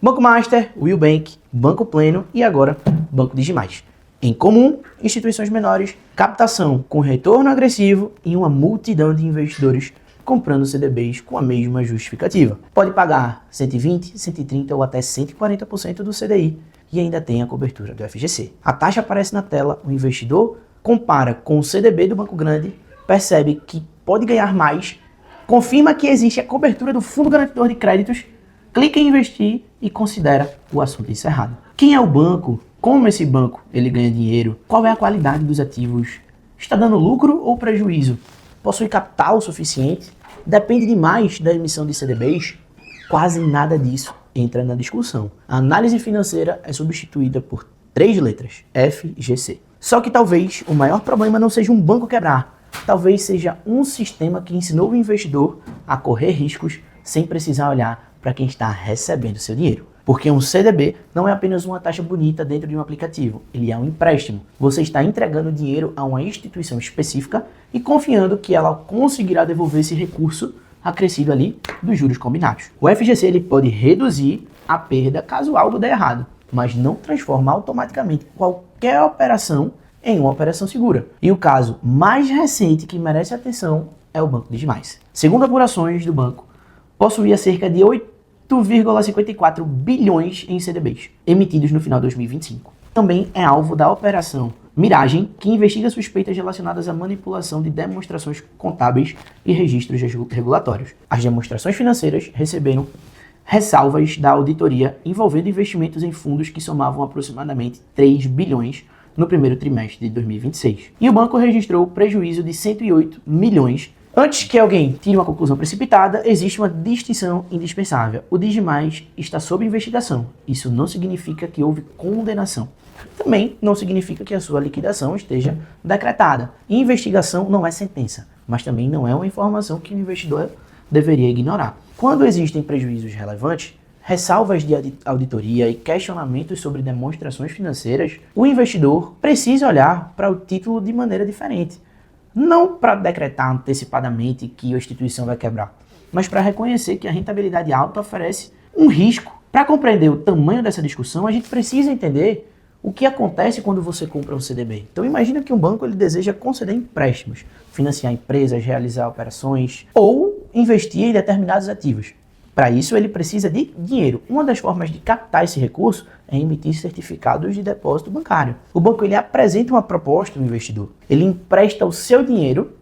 Banco Master, Will Bank, Banco Pleno e agora Banco Digimais. Em comum, instituições menores, captação com retorno agressivo e uma multidão de investidores comprando CDBs com a mesma justificativa. Pode pagar 120, 130 ou até 140% do CDI e ainda tem a cobertura do FGC. A taxa aparece na tela, o investidor compara com o CDB do Banco Grande, percebe que pode ganhar mais, confirma que existe a cobertura do Fundo Garantidor de Créditos, clica em investir e considera o assunto encerrado. Quem é o banco? Como esse banco ele ganha dinheiro? Qual é a qualidade dos ativos? Está dando lucro ou prejuízo? Possui capital suficiente? Depende demais da emissão de CDBs? Quase nada disso entra na discussão. A análise financeira é substituída por 3 letras, FGC. Só que talvez o maior problema não seja um banco quebrar, talvez seja um sistema que ensinou o investidor a correr riscos sem precisar olhar para quem está recebendo seu dinheiro. Porque um CDB não é apenas uma taxa bonita dentro de um aplicativo, ele é um empréstimo. Você está entregando dinheiro a uma instituição específica e confiando que ela conseguirá devolver esse recurso acrescido ali dos juros combinados. O FGC ele pode reduzir a perda caso algo dê errado, mas não transforma automaticamente qualquer operação em uma operação segura. E o caso mais recente que merece atenção é o Banco Digimais. Segundo apurações do banco, possuía cerca de 8,54 bilhões em CDBs, emitidos no final de 2025. Também é alvo da Operação Miragem, que investiga suspeitas relacionadas à manipulação de demonstrações contábeis e registros regulatórios. As demonstrações financeiras receberam ressalvas da auditoria envolvendo investimentos em fundos que somavam aproximadamente 3 bilhões no primeiro trimestre de 2026. E o banco registrou prejuízo de 108 milhões. Antes que alguém tire uma conclusão precipitada, existe uma distinção indispensável. O Digimais está sob investigação. Isso não significa que houve condenação. Também não significa que a sua liquidação esteja decretada. Investigação não é sentença, mas também não é uma informação que o investidor deveria ignorar. Quando existem prejuízos relevantes, ressalvas de auditoria e questionamentos sobre demonstrações financeiras, o investidor precisa olhar para o título de maneira diferente. Não para decretar antecipadamente que a instituição vai quebrar, mas para reconhecer que a rentabilidade alta oferece um risco. Para compreender o tamanho dessa discussão, a gente precisa entender o que acontece quando você compra um CDB. Então imagina que um banco ele deseja conceder empréstimos, financiar empresas, realizar operações ou investir em determinados ativos. Para isso ele precisa de dinheiro. Uma das formas de captar esse recurso é emitir certificados de depósito bancário. O banco ele apresenta uma proposta ao investidor. Ele empresta o seu dinheiro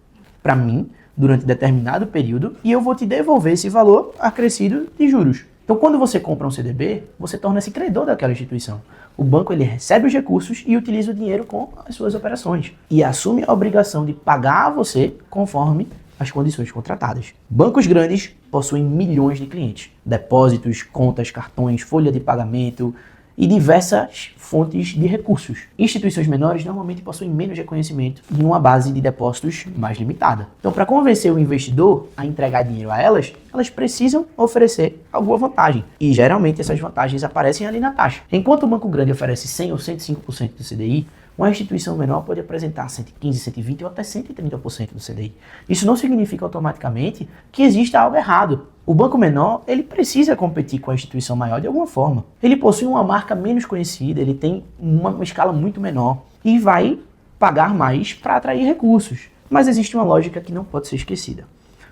para mim durante determinado período e eu vou te devolver esse valor acrescido de juros. Então quando você compra um CDB, você torna-se credor daquela instituição. O banco ele recebe os recursos e utiliza o dinheiro com as suas operações e assume a obrigação de pagar a você conforme as condições contratadas. Bancos grandes possuem milhões de clientes, depósitos, contas, cartões, folha de pagamento e diversas fontes de recursos. Instituições menores normalmente possuem menos reconhecimento e uma base de depósitos mais limitada. Então, para convencer o investidor a entregar dinheiro a elas precisam oferecer alguma vantagem. E geralmente essas vantagens aparecem ali na taxa. Enquanto o banco grande oferece 100 ou 105% do CDI, uma instituição menor pode apresentar 115, 120 ou até 130% do CDI. Isso não significa automaticamente que exista algo errado. O banco menor, ele precisa competir com a instituição maior de alguma forma. Ele possui uma marca menos conhecida, ele tem uma escala muito menor e vai pagar mais para atrair recursos. Mas existe uma lógica que não pode ser esquecida.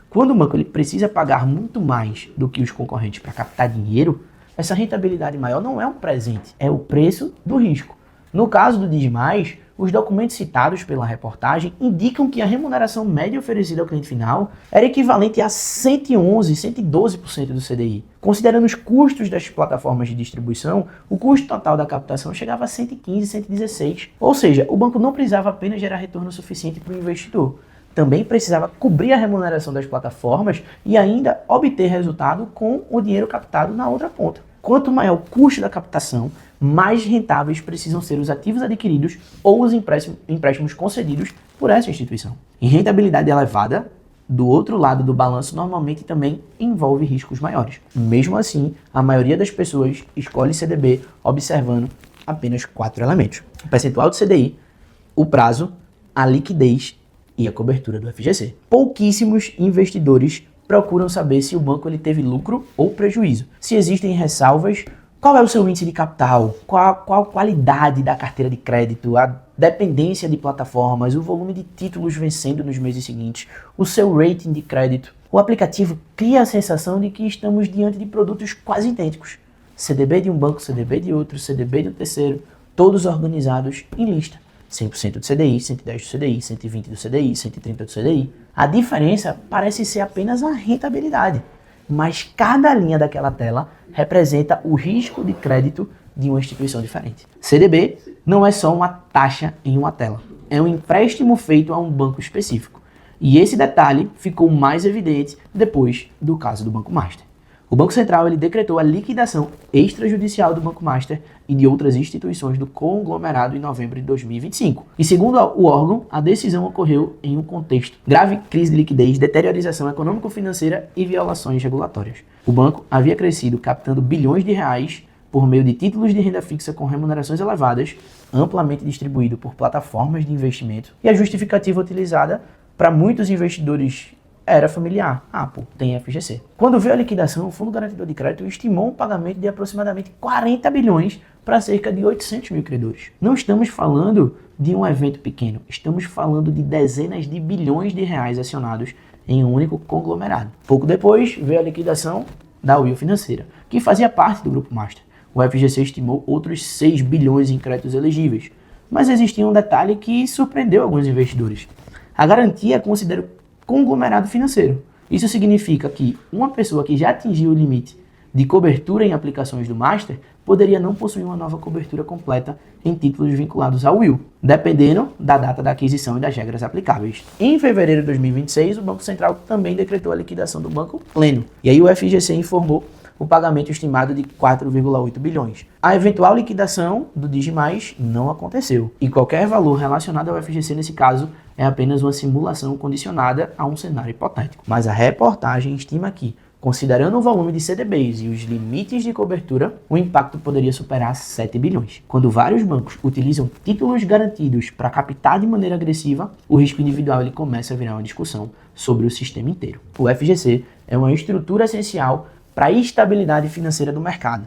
Quando o banco ele precisa pagar muito mais do que os concorrentes para captar dinheiro, essa rentabilidade maior não é um presente, é o preço do risco. No caso do Digimais, os documentos citados pela reportagem indicam que a remuneração média oferecida ao cliente final era equivalente a 111, 112% do CDI. Considerando os custos das plataformas de distribuição, o custo total da captação chegava a 115, 116. Ou seja, o banco não precisava apenas gerar retorno suficiente para o investidor. Também precisava cobrir a remuneração das plataformas e ainda obter resultado com o dinheiro captado na outra ponta. Quanto maior o custo da captação, mais rentáveis precisam ser os ativos adquiridos ou os empréstimos concedidos por essa instituição. E rentabilidade elevada, do outro lado do balanço, normalmente também envolve riscos maiores. Mesmo assim, a maioria das pessoas escolhe CDB observando apenas 4 elementos: o percentual do CDI, o prazo, a liquidez e a cobertura do FGC. Pouquíssimos investidores procuram saber se o banco ele teve lucro ou prejuízo, se existem ressalvas Qual é o seu índice de capital? Qual a qualidade da carteira de crédito? A dependência de plataformas? O volume de títulos vencendo nos meses seguintes? O seu rating de crédito? O aplicativo cria a sensação de que estamos diante de produtos quase idênticos. CDB de um banco, CDB de outro, CDB de um terceiro, todos organizados em lista. 100% do CDI, 110 do CDI, 120 do CDI, 130 do CDI. A diferença parece ser apenas a rentabilidade, mas cada linha daquela tela representa o risco de crédito de uma instituição diferente. CDB não é só uma taxa em uma tela, é um empréstimo feito a um banco específico. E esse detalhe ficou mais evidente depois do caso do Banco Master. O Banco Central ele decretou a liquidação extrajudicial do Banco Master e de outras instituições do conglomerado em novembro de 2025. E segundo o órgão, a decisão ocorreu em um contexto grave crise de liquidez, deteriorização econômico-financeira e violações regulatórias. O banco havia crescido captando bilhões de reais por meio de títulos de renda fixa com remunerações elevadas, amplamente distribuído por plataformas de investimento, e a justificativa utilizada para muitos investidores era familiar. Tem FGC. Quando veio a liquidação, o Fundo Garantidor de Crédito estimou um pagamento de aproximadamente 40 bilhões para cerca de 800 mil credores. Não estamos falando de um evento pequeno, estamos falando de dezenas de bilhões de reais acionados em um único conglomerado. Pouco depois, veio a liquidação da Will Financeira, que fazia parte do Grupo Master. O FGC estimou outros 6 bilhões em créditos elegíveis, mas existia um detalhe que surpreendeu alguns investidores. A garantia considera conglomerado financeiro. Isso significa que uma pessoa que já atingiu o limite de cobertura em aplicações do Master poderia não possuir uma nova cobertura completa em títulos vinculados ao Will, dependendo da data da aquisição e das regras aplicáveis. Em fevereiro de 2026, o Banco Central também decretou a liquidação do Banco Pleno. E aí o FGC informou o pagamento estimado de 4,8 bilhões. A eventual liquidação do DigiMais não aconteceu. E qualquer valor relacionado ao FGC nesse caso é apenas uma simulação condicionada a um cenário hipotético. Mas a reportagem estima que, considerando o volume de CDBs e os limites de cobertura, o impacto poderia superar 7 bilhões. Quando vários bancos utilizam títulos garantidos para captar de maneira agressiva, o risco individual ele começa a virar uma discussão sobre o sistema inteiro. O FGC é uma estrutura essencial para a estabilidade financeira do mercado.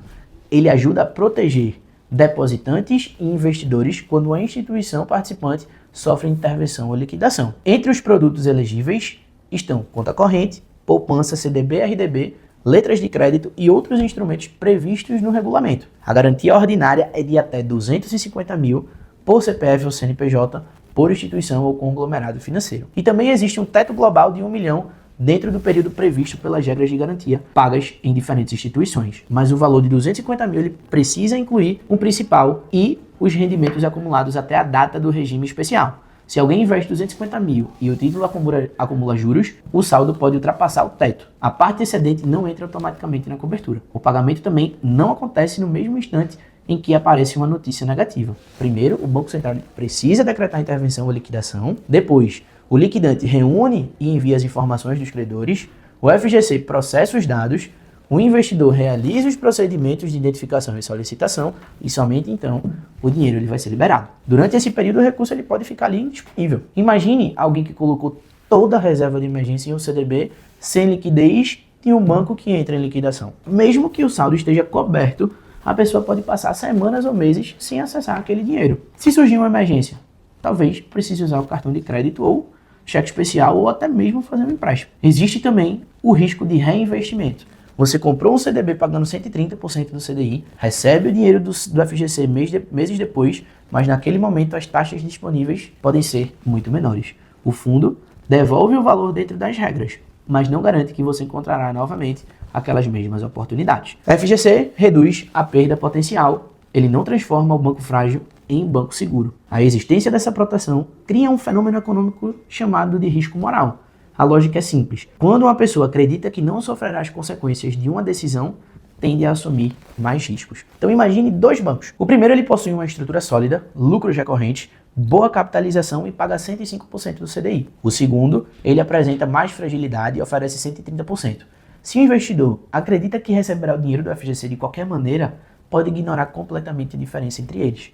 Ele ajuda a proteger depositantes e investidores quando a instituição participante sofre intervenção ou liquidação. Entre os produtos elegíveis estão conta corrente, poupança, CDB, RDB, letras de crédito e outros instrumentos previstos no regulamento. A garantia ordinária é de até 250 mil por CPF ou CNPJ, por instituição ou conglomerado financeiro. E também existe um teto global de 1 milhão dentro do período previsto pelas regras de garantia pagas em diferentes instituições. Mas o valor de 250 mil ele precisa incluir um principal e os rendimentos acumulados até a data do regime especial. Se alguém investe 250 mil e o título acumula juros, o saldo pode ultrapassar o teto. A parte excedente não entra automaticamente na cobertura. O pagamento também não acontece no mesmo instante em que aparece uma notícia negativa. Primeiro, o Banco Central precisa decretar intervenção ou liquidação. Depois, o liquidante reúne e envia as informações dos credores, o FGC processa os dados, o investidor realiza os procedimentos de identificação e solicitação e somente então o dinheiro ele vai ser liberado. Durante esse período o recurso ele pode ficar ali indisponível. Imagine alguém que colocou toda a reserva de emergência em um CDB sem liquidez e um banco que entra em liquidação. Mesmo que o saldo esteja coberto, a pessoa pode passar semanas ou meses sem acessar aquele dinheiro. Se surgir uma emergência, talvez precise usar o cartão de crédito ou cheque especial ou até mesmo fazer um empréstimo. Existe também o risco de reinvestimento. Você comprou um CDB pagando 130% do CDI, recebe o dinheiro do FGC meses depois, mas naquele momento as taxas disponíveis podem ser muito menores. O fundo devolve o valor dentro das regras, mas não garante que você encontrará novamente aquelas mesmas oportunidades. A FGC reduz a perda potencial, ele não transforma o banco frágil em banco seguro. A existência dessa proteção cria um fenômeno econômico chamado de risco moral. A lógica é simples. Quando uma pessoa acredita que não sofrerá as consequências de uma decisão, tende a assumir mais riscos. Então imagine dois bancos. O primeiro ele possui uma estrutura sólida, lucros recorrentes, boa capitalização e paga 105% do CDI. O segundo, ele apresenta mais fragilidade e oferece 130%. Se o investidor acredita que receberá o dinheiro do FGC de qualquer maneira, pode ignorar completamente a diferença entre eles.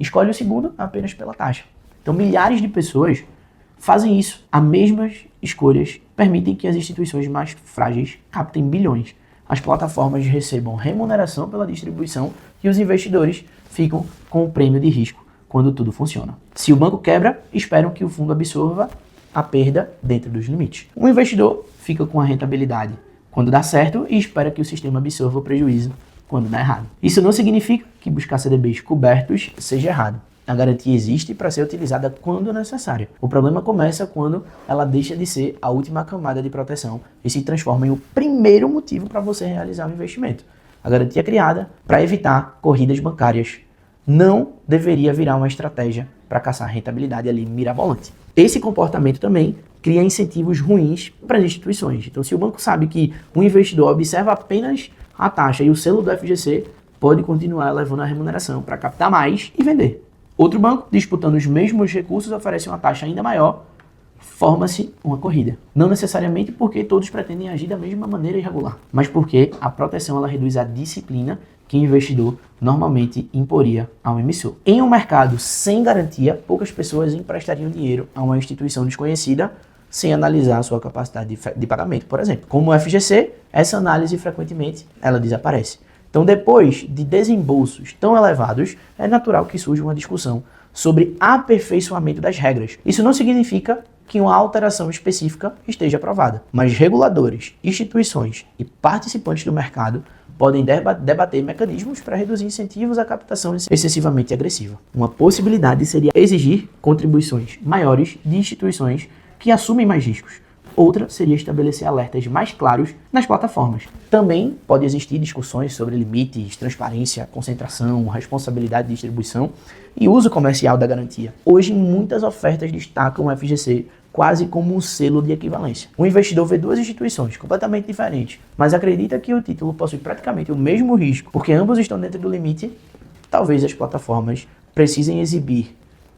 Escolhe o segundo apenas pela taxa. Então milhares de pessoas fazem isso. As mesmas escolhas permitem que as instituições mais frágeis captem bilhões, as plataformas recebam remuneração pela distribuição e os investidores ficam com o prêmio de risco quando tudo funciona. Se o banco quebra, esperam que o fundo absorva a perda dentro dos limites. O investidor fica com a rentabilidade quando dá certo e espera que o sistema absorva o prejuízo quando dá errado. Isso não significa que buscar CDBs cobertos seja errado. A garantia existe para ser utilizada quando necessária. O problema começa quando ela deixa de ser a última camada de proteção e se transforma em o primeiro motivo para você realizar um investimento. A garantia é criada para evitar corridas bancárias. Não deveria virar uma estratégia para caçar rentabilidade ali mirabolante. Esse comportamento também cria incentivos ruins para as instituições. Então, se o banco sabe que um investidor observa apenas a taxa e o selo do FGC, pode continuar levando a remuneração para captar mais e vender. Outro banco, disputando os mesmos recursos, oferece uma taxa ainda maior, forma-se uma corrida. Não necessariamente porque todos pretendem agir da mesma maneira irregular, mas porque a proteção ela reduz a disciplina que o investidor normalmente imporia ao emissor. Em um mercado sem garantia, poucas pessoas emprestariam dinheiro a uma instituição desconhecida sem analisar a sua capacidade de pagamento, por exemplo. Como o FGC, essa análise frequentemente ela desaparece. Então, depois de desembolsos tão elevados, é natural que surja uma discussão sobre aperfeiçoamento das regras. Isso não significa que uma alteração específica esteja aprovada, mas reguladores, instituições e participantes do mercado podem debater mecanismos para reduzir incentivos à captação excessivamente agressiva. Uma possibilidade seria exigir contribuições maiores de instituições que assumem mais riscos. Outra seria estabelecer alertas mais claros nas plataformas. Também pode existir discussões sobre limites, transparência, concentração, responsabilidade de distribuição e uso comercial da garantia. Hoje, muitas ofertas destacam o FGC quase como um selo de equivalência. O investidor vê duas instituições completamente diferentes, mas acredita que o título possui praticamente o mesmo risco, porque ambos estão dentro do limite. Talvez as plataformas precisem exibir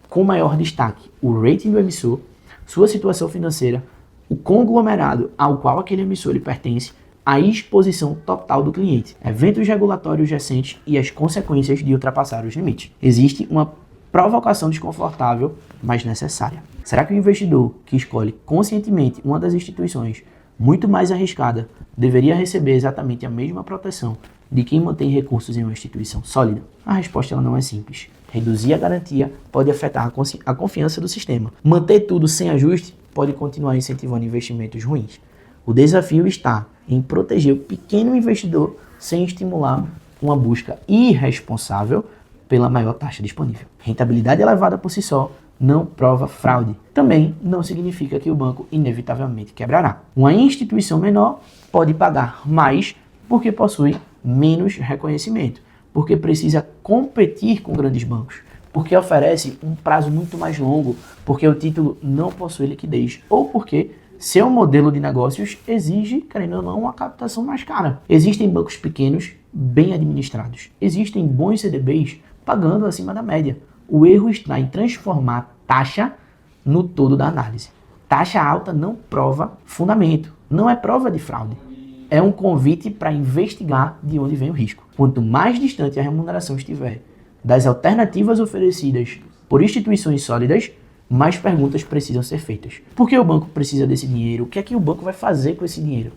com maior destaque o rating do emissor, sua situação financeira, o conglomerado ao qual aquele emissor lhe pertence, a exposição total do cliente, eventos regulatórios recentes e as consequências de ultrapassar os limites. Existe uma provocação desconfortável, mas necessária. Será que o investidor que escolhe conscientemente uma das instituições muito mais arriscada deveria receber exatamente a mesma proteção de quem mantém recursos em uma instituição sólida? A resposta ela não é simples. Reduzir a garantia pode afetar a confiança do sistema. Manter tudo sem ajuste pode continuar incentivando investimentos ruins. O desafio está em proteger o pequeno investidor sem estimular uma busca irresponsável pela maior taxa disponível. Rentabilidade elevada por si só não prova fraude. Também não significa que o banco inevitavelmente quebrará. Uma instituição menor pode pagar mais porque possui menos reconhecimento, porque precisa competir com grandes bancos, porque oferece um prazo muito mais longo, porque o título não possui liquidez, ou porque seu modelo de negócios exige, querendo ou não, uma captação mais cara. Existem bancos pequenos, bem administrados. Existem bons CDBs pagando acima da média. O erro está em transformar taxa no todo da análise. Taxa alta não prova fundamento, não é prova de fraude. É um convite para investigar de onde vem o risco. Quanto mais distante a remuneração estiver das alternativas oferecidas por instituições sólidas, mais perguntas precisam ser feitas. Por que o banco precisa desse dinheiro? O que é que o banco vai fazer com esse dinheiro?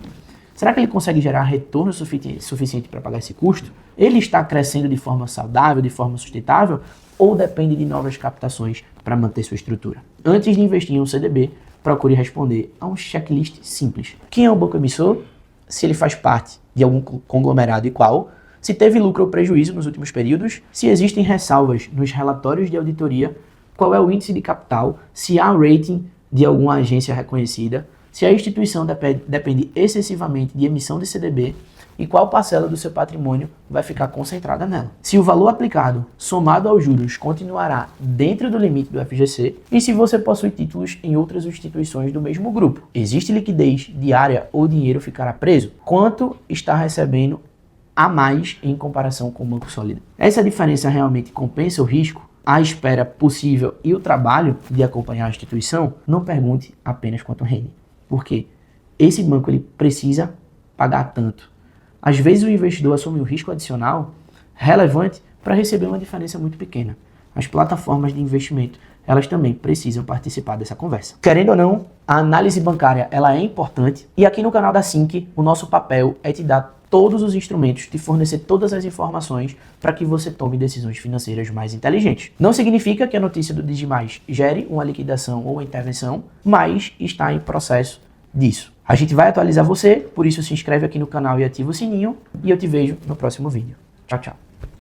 Será que ele consegue gerar retorno suficiente para pagar esse custo? Ele está crescendo de forma saudável, de forma sustentável? Ou depende de novas captações para manter sua estrutura? Antes de investir em um CDB, procure responder a um checklist simples. Quem é o banco emissor? Se ele faz parte de algum conglomerado e qual? Se teve lucro ou prejuízo nos últimos períodos? Se existem ressalvas nos relatórios de auditoria? Qual é o índice de capital? Se há rating de alguma agência reconhecida? Se a instituição depende excessivamente de emissão de CDB? E qual parcela do seu patrimônio vai ficar concentrada nela? Se o valor aplicado, somado aos juros, continuará dentro do limite do FGC e se você possui títulos em outras instituições do mesmo grupo. Existe liquidez diária ou o dinheiro ficará preso? Quanto está recebendo a mais em comparação com o banco sólido? Essa diferença realmente compensa o risco? A espera possível e o trabalho de acompanhar a instituição? Não pergunte apenas quanto rende. Porque esse banco ele precisa pagar tanto. Às vezes o investidor assume um risco adicional relevante para receber uma diferença muito pequena. As plataformas de investimento, elas também precisam participar dessa conversa. Querendo ou não, a análise bancária ela é importante e aqui no canal da Sync, o nosso papel é te dar todos os instrumentos, te fornecer todas as informações para que você tome decisões financeiras mais inteligentes. Não significa que a notícia do Digimais gere uma liquidação ou uma intervenção, mas está em processo disso. A gente vai atualizar você, por isso se inscreve aqui no canal e ativa o sininho, e eu te vejo no próximo vídeo. Tchau, tchau.